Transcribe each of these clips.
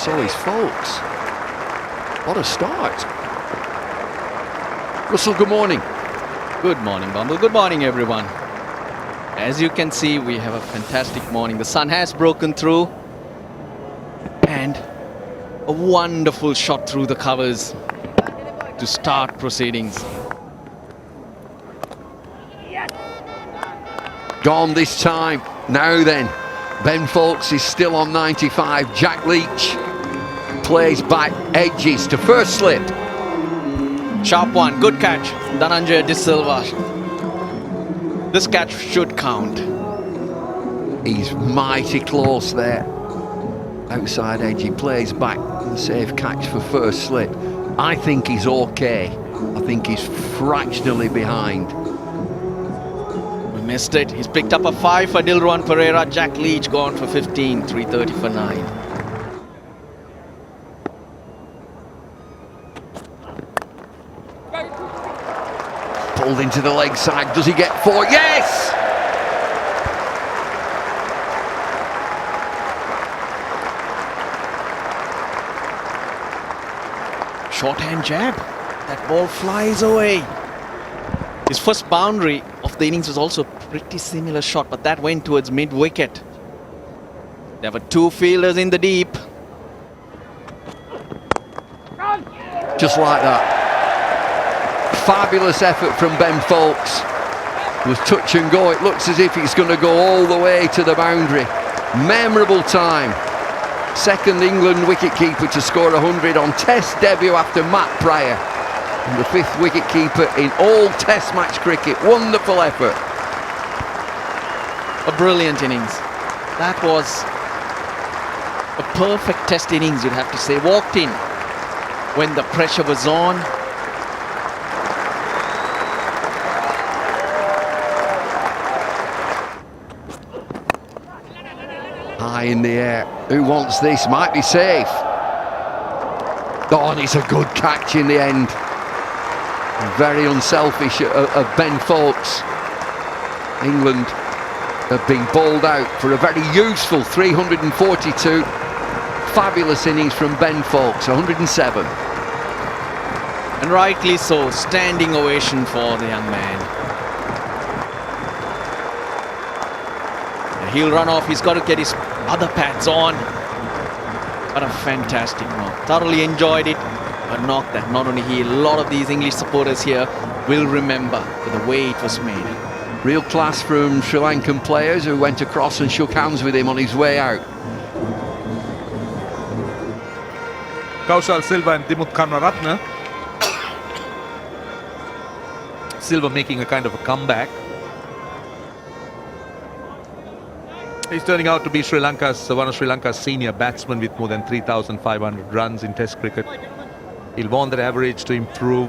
so is Folks. What a start. Russell, good morning. Good morning, Bumble. Good morning, everyone. As you can see, we have a fantastic morning. The sun has broken through. And a wonderful shot through the covers to start proceedings. Gone this time. Now then, Ben Folks is still on 95. Jack Leach plays back, edges to first slip. Sharp one, good catch, Dhananjay De Silva. This catch should count. He's mighty close there. Outside edge, he plays back. The safe catch for first slip. I think he's okay. I think he's fractionally behind. We missed it. He's picked up a 5 for Dilruwan Pereira. Jack Leach gone for 15, 330 for 9. Pulled into the leg side. Does he get 4? Yes! Shorthand jab. That ball flies away. His first boundary of the innings was also a pretty similar shot, but that went towards mid-wicket. There were 2 fielders in the deep. Just like that. Fabulous effort from Ben Folks. It was touch and go. It looks as if he's going to go all the way to the boundary. Memorable time. Second England wicketkeeper to score 100 on Test debut after Matt Pryor. And the 5th wicketkeeper in all Test match cricket. Wonderful effort. A brilliant innings. That was a perfect Test innings, you'd have to say. Walked in when the pressure was on. High in the air. Who wants this? Might be safe. Oh, and it's a good catch in the end. Very unselfish of Ben Folks. England have been bowled out for a very useful 342. Fabulous innings from Ben Folks, 107. And rightly so, standing ovation for the young man. He'll run off, he's got to get his other pads on. What a fantastic knock. Thoroughly enjoyed it. A knock that not only he, a lot of these English supporters here will remember for the way it was made. Real class from Sri Lankan players who went across and shook hands with him on his way out. Kaushal Silva and Dimut Karnaratne. Silva making a kind of a comeback. He's turning out to be one of Sri Lanka's senior batsmen with more than 3,500 runs in Test cricket. He'll want that average to improve.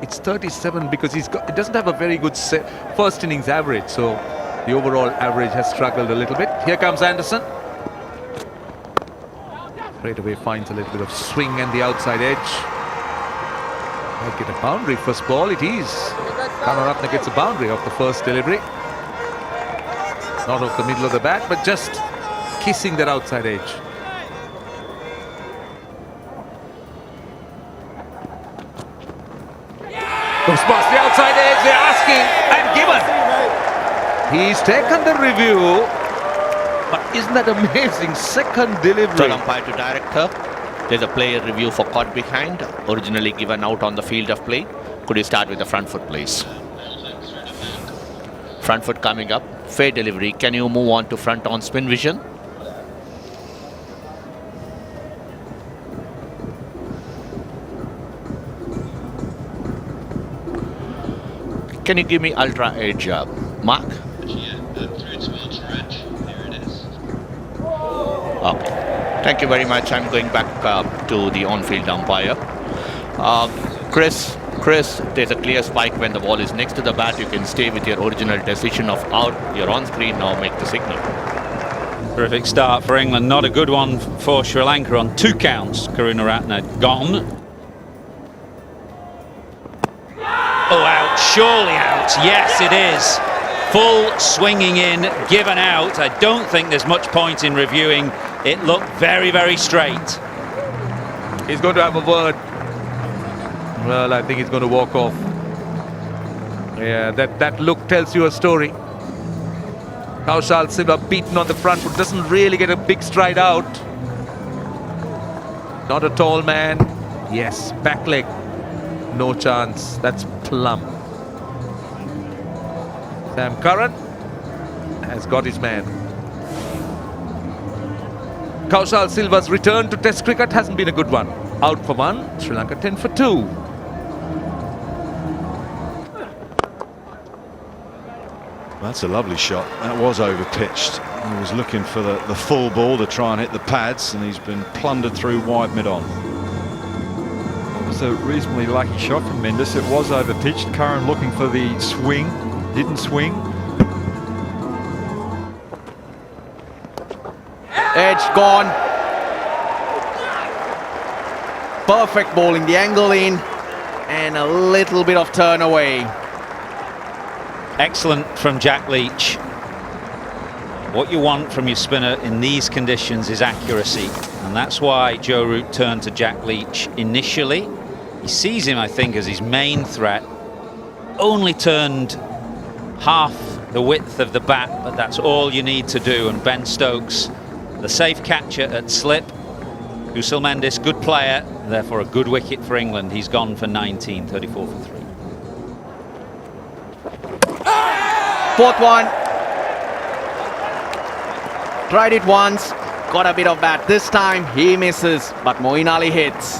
It's 37 because it doesn't have a very good first innings average, so the overall average has struggled a little bit. Here comes Anderson. Straight away finds a little bit of swing and the outside edge. Might get a boundary first ball. It is. Karnaratne gets a boundary off the first delivery. Not off the middle of the bat, but just kissing that outside edge. Goes past the outside edge, they're asking, and given. He's taken the review, but isn't that amazing? Second delivery. From umpire to director, there's a player review for caught behind, originally given out on the field of play. Could you start with the front foot, please? Front foot coming up, fair delivery. Can you move on to front on spin vision? Can you give me ultra edge, Mark? Yeah, through to ultra edge. There it is. Okay. Thank you very much. I'm going back to the on-field umpire. Chris, there's a clear spike when the ball is next to the bat. You can stay with your original decision of out. You're on screen now. Make the signal. Terrific start for England. Not a good one for Sri Lanka on 2 counts. Karunaratne gone. Oh, out. Surely out. Yes, it is. Full swinging in, given out. I don't think there's much point in reviewing it looked very, very straight. He's going to have a word. Well, I think he's going to walk off. Yeah, that look tells you a story. Kaushal Silva beaten on the front foot, doesn't really get a big stride out. Not a tall man. Yes, back leg. No chance. That's plumb. Sam Curran has got his man. Kaushal Silva's return to Test cricket hasn't been a good one. Out for one, Sri Lanka 10 for 2. That's a lovely shot. That was over pitched. He was looking for the full ball to try and hit the pads, and he's been plundered through wide mid-on. It was a reasonably lucky shot from Mendes. It was over pitched. Curran looking for the swing. Didn't swing. Edge gone. Perfect bowling, the angle in, and a little bit of turn away. Excellent from Jack Leach. What you want from your spinner in these conditions is accuracy, and that's why Joe Root turned to Jack Leach initially. He sees him, I think, as his main threat. Only turned half the width of the bat, but that's all you need to do. And Ben Stokes, the safe catcher at slip. Kusal Mendes, good player, therefore a good wicket for England. He's gone for 19, 34 for 3. Fourth one. Tried it once, got a bit of bat. This time he misses, but Moeen Ali hits.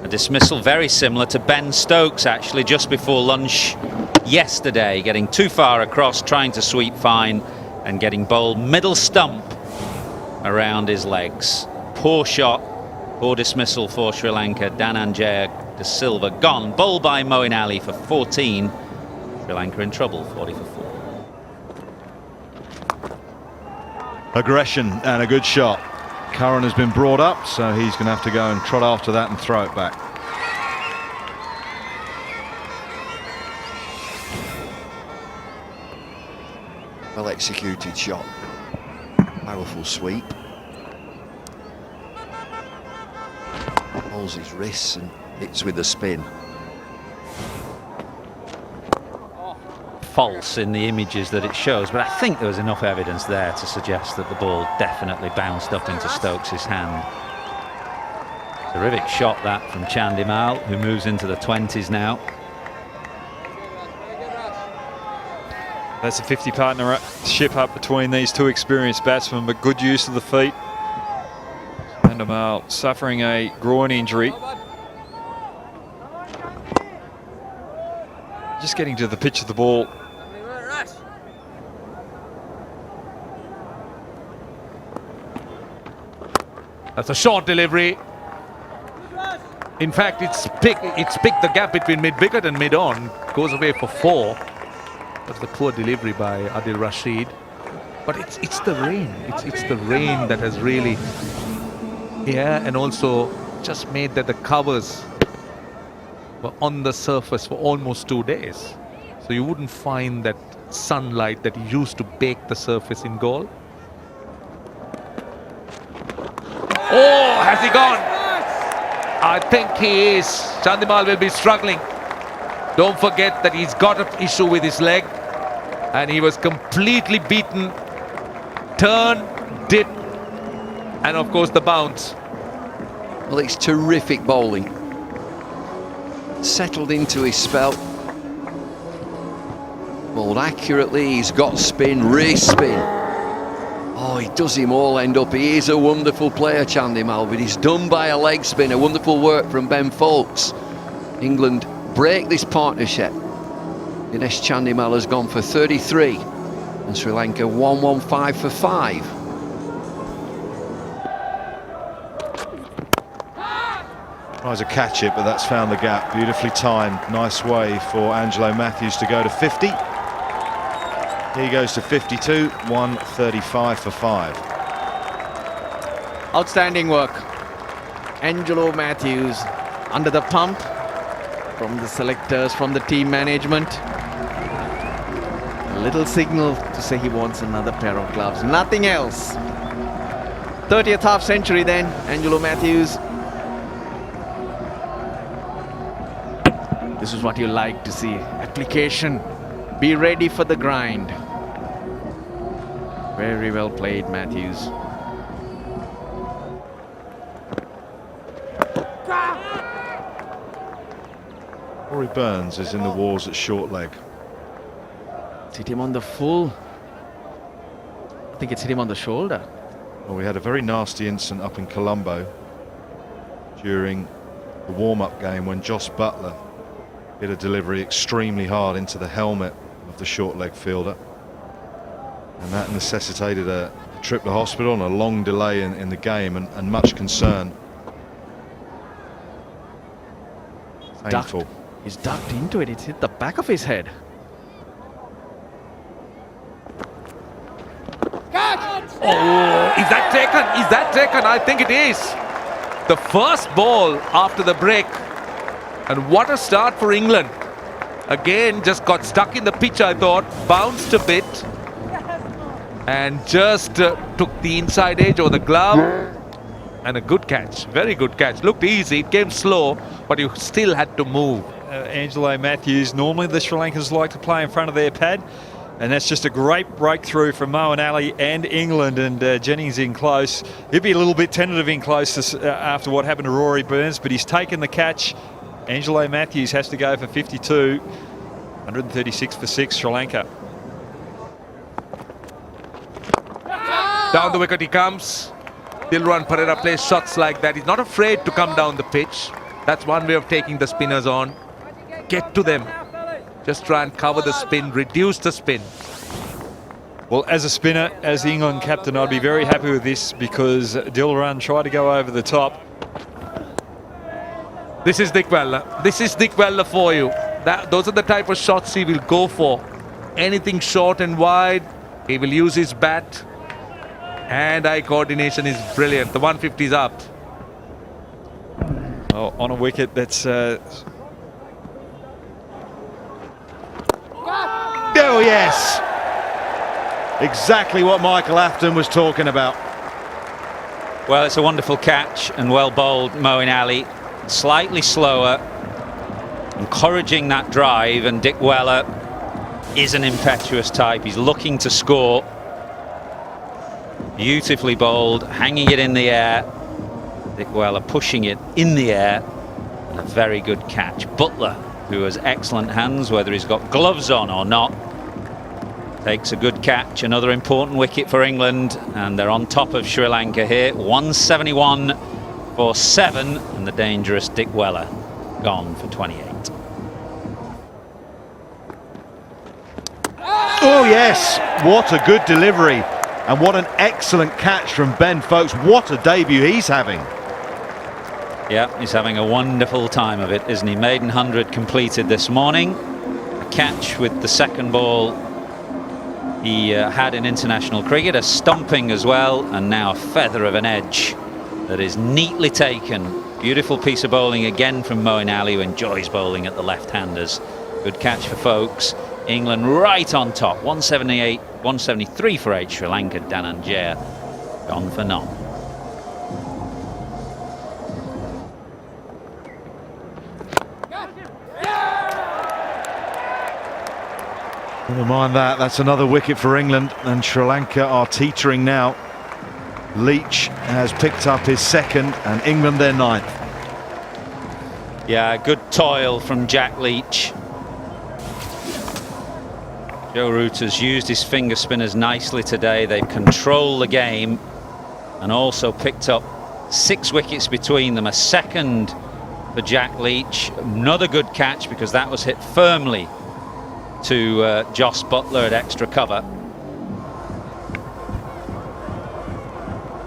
A dismissal very similar to Ben Stokes, actually, just before lunch yesterday, getting too far across, trying to sweep fine, and getting bowled middle stump around his legs. Poor shot, poor dismissal for Sri Lanka. Dhananjaya de Silva gone, bowled by Moeen Ali for 14. Sri Lanka in trouble, 40 for 4. Aggression and a good shot. Curran has been brought up, so he's going to have to go and trot after that and throw it back. Well executed shot. Powerful sweep. Holds his wrists and hits with the spin. False in the images that it shows, but I think there was enough evidence there to suggest that the ball definitely bounced up into Stokes' hand. Terrific shot that from Chandimal, who moves into the 20s now. That's a 50 partnership up between these two experienced batsmen, but good use of the feet. Chandimal suffering a groin injury. Just getting to the pitch of the ball. That's a short delivery. In fact, it's picked the gap between mid-wicket and mid-on. Goes away for 4. That's the poor delivery by Adil Rashid. But it's the rain. It's the rain that has really, yeah, and also just made that the covers were on the surface for almost 2 days. So you wouldn't find that sunlight that used to bake the surface in Galle. Oh, has he gone? I think he is. Chandimal will be struggling. Don't forget that he's got an issue with his leg, and he was completely beaten. Turn, dip, and of course the bounce. Well, it's terrific bowling. Settled into his spell. Bowled accurately, he's got spin, wrist spin. Oh, he does him all end up. He is a wonderful player, Chandimal, but he's done by a leg spinner. Wonderful work from Ben Folks. England break this partnership. Dinesh Chandimal has gone for 33 and Sri Lanka 115 for 5. Tries to catch it, but that's found the gap. Beautifully timed. Nice way for Angelo Matthews to go to 50. He goes to 52, 135 for 5. Outstanding work. Angelo Matthews under the pump from the selectors, from the team management. A little signal to say he wants another pair of gloves, nothing else. 30th half century then, Angelo Matthews. This is what you like to see. Application. Be ready for the grind. Very well played, Matthews. Rory Burns is in the wars at short leg. It's hit him on the full. I think it's hit him on the shoulder. Well, we had a very nasty incident up in Colombo during the warm-up game when Joss Butler hit a delivery extremely hard into the helmet of the short leg fielder, and that necessitated a trip to hospital and a long delay in the game, and much concern. Painful. He's ducked into it. It's hit the back of his head. Oh, is that taken? Is that taken? I think it is. The first ball after the break. And what a start for England. Again, just got stuck in the pitch, I thought. Bounced a bit. And just took the inside edge or the glove. And a good catch. Very good catch. Looked easy. It came slow, but you still had to move. Angelo Matthews, normally the Sri Lankans like to play in front of their pad, and that's just a great breakthrough from Moeen Ali and England, and Jennings in close. He'd be a little bit tentative in close after what happened to Rory Burns, but he's taken the catch. Angelo Matthews has to go for 52. 136 for 6, Sri Lanka. Down the wicket he comes. Dilruwan Perera plays shots like that. He's not afraid to come down the pitch. That's one way of taking the spinners on. Get to them. Just try and cover the spin, reduce the spin. Well, as a spinner, as the England captain, I'd be very happy with this, because Dilruwan tried to go over the top. This is Dickwella. This is Dickwella for you. Those are the type of shots he will go for. Anything short and wide, he will use his bat. Hand-eye coordination is brilliant. The 150 is up. Oh, on a wicket that's... Oh, yes. Exactly what Michael Afton was talking about. Well, it's a wonderful catch and well bowled, Moeen Ali. Slightly slower, encouraging that drive, and Dickwella is an impetuous type. He's looking to score. Beautifully bowled, hanging it in the air. Dickwella pushing it in the air, and a very good catch. Butler, who has excellent hands, whether he's got gloves on or not, takes a good catch. Another important wicket for England, and they're on top of Sri Lanka here. 171 for 7, and the dangerous Dickwella gone for 28. Oh yes, what a good delivery, and what an excellent catch from Ben Foakes. What a debut he's having. Yeah, he's having a wonderful time of it, isn't he? Maiden 100 completed this morning. A catch with the second ball he had in international cricket, a stumping as well, and now a feather of an edge that is neatly taken. Beautiful piece of bowling again from Moeen Ali, who enjoys bowling at the left-handers. Good catch for Foakes. England right on top. 178, 173 for 8. Sri Lanka, Dhananjaya gone for none. Never mind that, that's another wicket for England, and Sri Lanka are teetering now. Leach has picked up his second, and England their 9th. Yeah, good toil from Jack Leach. Joe Root has used his finger spinners nicely today. They've controlled the game and also picked up 6 wickets between them. A second for Jack Leach. Another good catch, because that was hit firmly to Joss Butler at extra cover.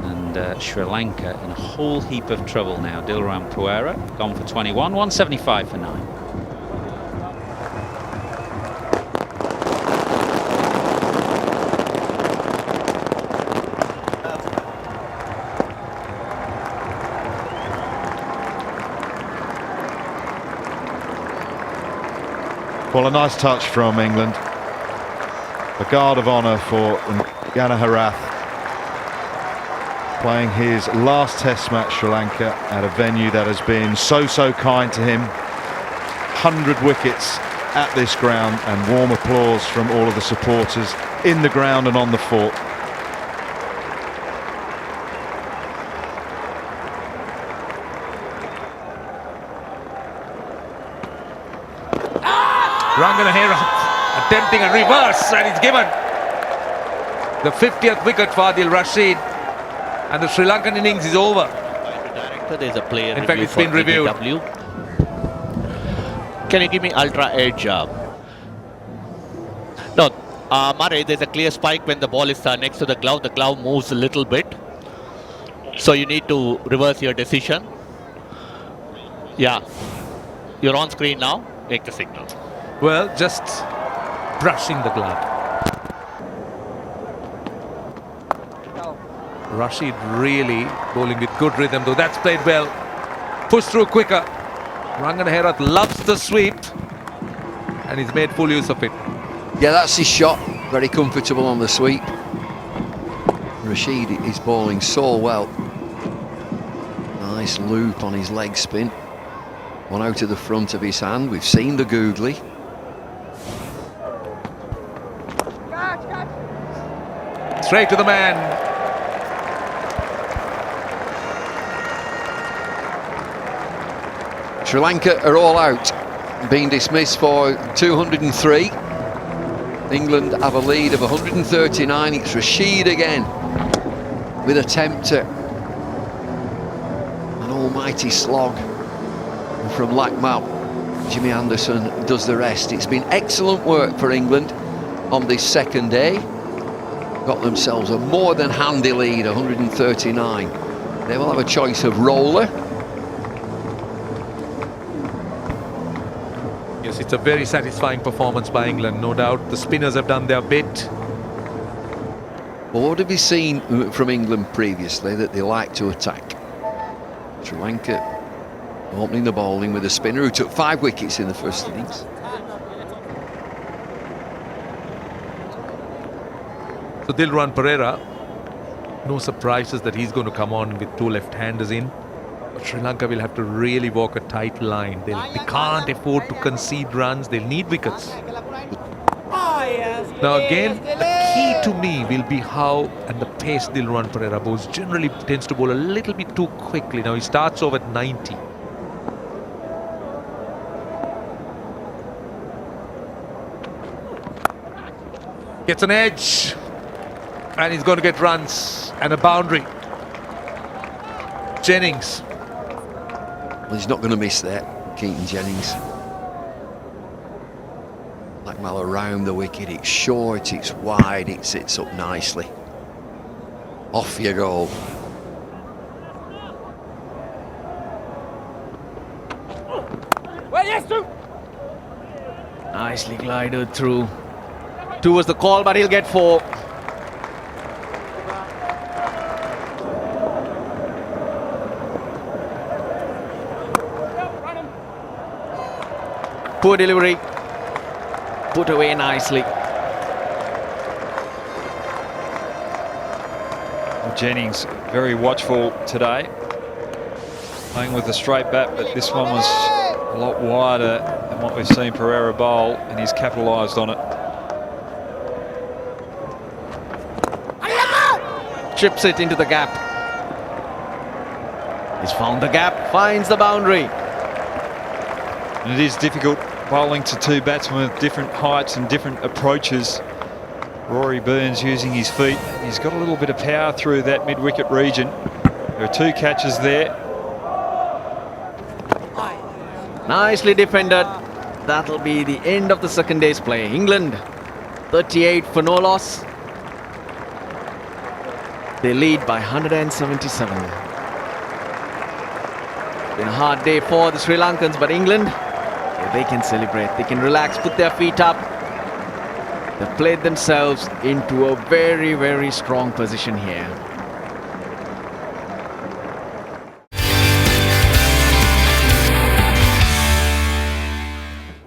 And Sri Lanka in a whole heap of trouble now. Dilruwan Perera gone for 21, 175 for 9. Well, a nice touch from England. A guard of honour for Ghana Harath. playing his last Test match, Sri Lanka, at a venue that has been so kind to him. 100 wickets at this ground and warm applause from all of the supporters in the ground and on the fort. Ranganahera attempting a reverse, and it's given. The 50th wicket for Adil Rashid, and the Sri Lankan innings is over. There's a player In fact, review it's been for reviewed. ADW. Can you give me ultra edge? No, Murray, there's a clear spike when the ball is next to the glove. The glove moves a little bit. So you need to reverse your decision. Yeah. You're on screen now. Make the signal. Well, just brushing the glove. Rashid really bowling with good rhythm, though. That's played well. Push through quicker. Ranganahera loves the sweep, and he's made full use of it. Yeah, that's his shot. Very comfortable on the sweep. Rashid is bowling so well. Nice loop on his leg spin. One out of the front of his hand. We've seen the googly. Straight to the man. Sri Lanka are all out, being dismissed for 203. England have a lead of 139. It's Rashid again with attempt to an almighty slog. And from Lucknow, Jimmy Anderson does the rest. It's been excellent work for England on this second day. Got themselves a more than handy lead, 139. They will have a choice of roller. Yes, it's a very satisfying performance by England, no doubt. The spinners have done their bit. Well, what have you seen from England previously that they like to attack? Sri Lanka opening the bowling with a spinner who took 5 wickets in the first innings. So Dilruwan Perera, no surprises that he's going to come on with 2 left-handers in. But Sri Lanka will have to really walk a tight line. They can't afford to concede runs. They'll need wickets. Now again, the key to me will be how and the pace Dilruwan Perera bowls. Generally tends to bowl a little bit too quickly. Now he starts off at 90. Gets an edge. And he's going to get runs and a boundary. Jennings. Well, he's not going to miss that, Keaton Jennings. Blackmall around the wicket. It's short, it's wide, it sits up nicely. Off you go. Nicely glided through. 2 was the call, but he'll get 4. Poor delivery. Put away nicely. Jennings very watchful today, playing with a straight bat, but this one was a lot wider than what we've seen Perera bowl, and he's capitalised on it. Chips it into the gap. He's found the gap, finds the boundary. And it is difficult bowling to 2 batsmen with different heights and different approaches. Rory Burns using his feet. He's got a little bit of power through that mid-wicket region. There are 2 catches there. Nicely defended. That'll be the end of the second day's play. England 38 for no loss. They lead by 177. It's been a hard day for the Sri Lankans, but England, they can celebrate. They can relax, put their feet up. They've played themselves into a very, very strong position here.